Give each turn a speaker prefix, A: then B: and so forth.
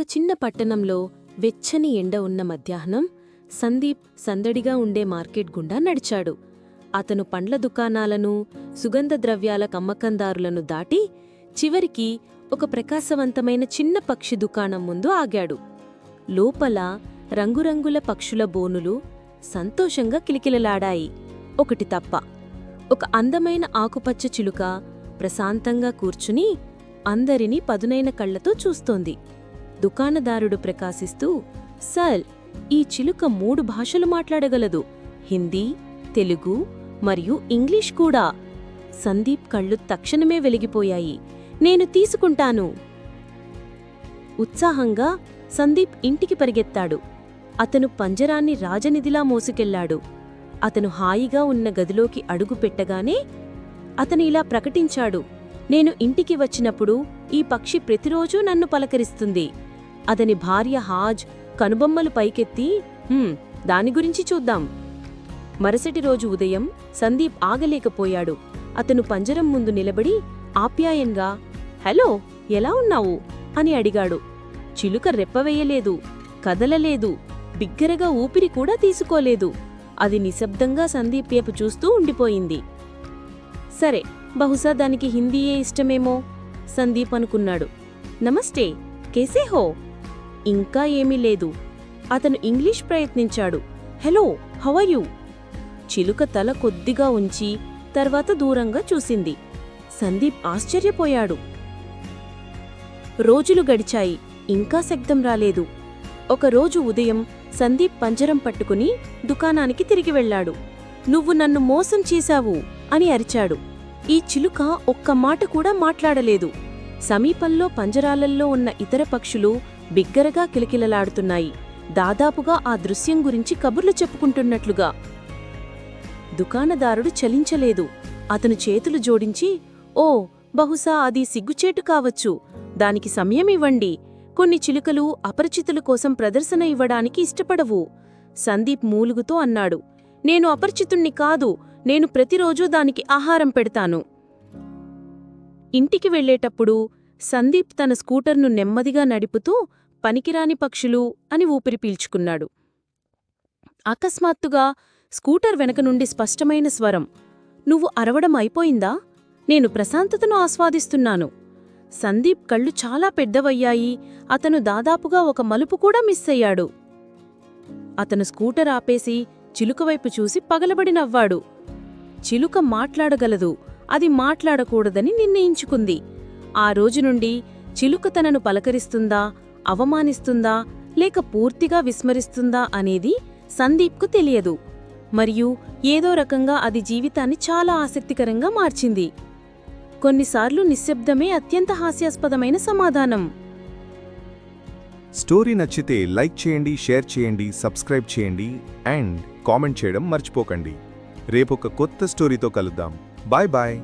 A: ఒక చిన్న పట్టణంలో వెచ్చని ఎండ ఉన్న మధ్యాహ్నం సందీప్ సందడిగా ఉండే మార్కెట్ గుండా నడిచాడు. అతను పండ్ల దుకాణాలను, సుగంధ ద్రవ్యాల కమ్మకందారులను దాటి చివరికి ఒక ప్రకాశవంతమైన చిన్న పక్షి దుకాణం ముందు ఆగాడు. లోపల రంగురంగుల పక్షుల బోనులు సంతోషంగా కిలకిలలాడాయి. ఒకటి తప్ప, ఒక అందమైన ఆకుపచ్చ చిలుక ప్రశాంతంగా కూర్చుని అందరినీ పదునైన కళ్లతో చూస్తోంది. దుకాణదారుడు ప్రకాశిస్తూ, "సర్, ఈ చిలుక 3 భాషలు మాట్లాడగలదు, హిందీ, తెలుగు మరియు ఇంగ్లీష్ కూడా." సందీప్ కళ్ళు తక్షణమే వెలిగిపోయాయి. "నేను తీసుకుంటాను." ఉత్సాహంగా సందీప్ ఇంటికి పరిగెత్తాడు. అతను పంజరాన్ని రాజనిధిలా మోసుకెళ్లాడు. అతను హాయిగా ఉన్న గదిలోకి అడుగు పెట్టగానే అతను ఇలా ప్రకటించాడు, "నేను ఇంటికి వచ్చినప్పుడు ఈ పక్షి ప్రతిరోజూ నన్ను పలకరిస్తుంది." అతని భార్య హాజ్ కనుబొమ్మలు పైకెత్తి, దాని గురించి చూద్దాం." మరుసటి రోజు ఉదయం సందీప్ ఆగలేకపోయాడు. అతను పంజరం ముందు నిలబడి ఆప్యాయంగా, "హలో, ఎలా ఉన్నావు?" అని అడిగాడు. చిలుక రెప్పవేయలేదు, కదలలేదు, బిగ్గరగా ఊపిరి కూడా తీసుకోలేదు. అది నిశ్శబ్దంగా సందీప్ వైపు చూస్తూ ఉండిపోయింది. సరే, బహుశా దానికి హిందీయే ఇష్టమేమో, సందీప్ అనుకున్నాడు. "నమస్తే, కేసే హో?" ఇంకా ఏమీ లేదు. అతను ఇంగ్లీష్ ప్రయత్నించాడు. "Hello, how are you?" చిలుక తల కొద్దిగా ఉంచి తర్వాత దూరంగా చూసింది. సందీప్ ఆశ్చర్యపోయాడు. రోజులు గడిచాయి, ఇంకా శబ్దం రాలేదు. ఒకరోజు ఉదయం సందీప్ పంజరం పట్టుకుని దుకాణానికి తిరిగి వెళ్లాడు. "నువ్వు నన్ను మోసం చేశావు" అని అరిచాడు. ఈ చిలుక ఒక్క మాట కూడా మాట్లాడలేదు. సమీపంలో పంజరాలల్లో ఉన్న ఇతర పక్షులు బిగ్గరగా కిలకిలలాడుతున్నాయి, దాదాపుగా ఆ దృశ్యం గురించి కబుర్లు చెప్పుకుంటున్నట్లుగా. దుకాణదారుడు చలించలేదు. అతను చేతులు జోడించి, "ఓ, బహుశా అది సిగ్గుచేటు కావచ్చు. దానికి సమయం ఇవ్వండి. కొన్ని చిలుకలు అపరిచితుల కోసం ప్రదర్శన ఇవ్వడానికి ఇష్టపడవు." సందీప్ మూలుగుతో అన్నాడు, "నేను అపరిచితుణ్ణి కాదు. నేను ప్రతిరోజూ దానికి ఆహారం పెడతాను." ఇంటికి వెళ్లేటప్పుడు సందీప్ తన స్కూటర్ను నెమ్మదిగా నడుపుతూ పనికిరాని పక్షులు అని ఊపిరి పీల్చుకున్నాడు. అకస్మాత్తుగా స్కూటర్ వెనక నుండి స్పష్టమైన స్వరం, "నువ్వు అరవడం అయిపోయిందా? నేను ప్రశాంతతను ఆస్వాదిస్తున్నాను." సందీప్ కళ్ళు చాలా పెద్దవయ్యాయి. అతను దాదాపుగా ఒక మలుపు కూడా మిస్ అయ్యాడు. అతను స్కూటర్ ఆపేసి చిలుకవైపు చూసి పగలబడి నవ్వాడు. చిలుక మాట్లాడగలదు, అది మాట్లాడకూడదని నిర్ణయించుకుంది. ఆ రోజు నుండి చిలుక తనను పలకరిస్తుందా, అవమానిస్తుందా, లేక పూర్తిగా విస్మరిస్తుందా అనేది సందీప్కు తెలియదు. మరియు ఏదో రకంగా అది జీవితాన్ని చాలా ఆసక్తికరంగా మార్చింది. కొన్నిసార్లు నిశ్శబ్దమే అత్యంత హాస్యాస్పదమైన సమాధానం.
B: స్టోరీ నచ్చితే లైక్ చేయండి, షేర్ చేయండి, సబ్స్క్రైబ్ చేయండి అండ్ కామెంట్ చేయడం మర్చిపోకండి. రేపొక కొత్త స్టోరీతో కలుద్దాం. Bye bye.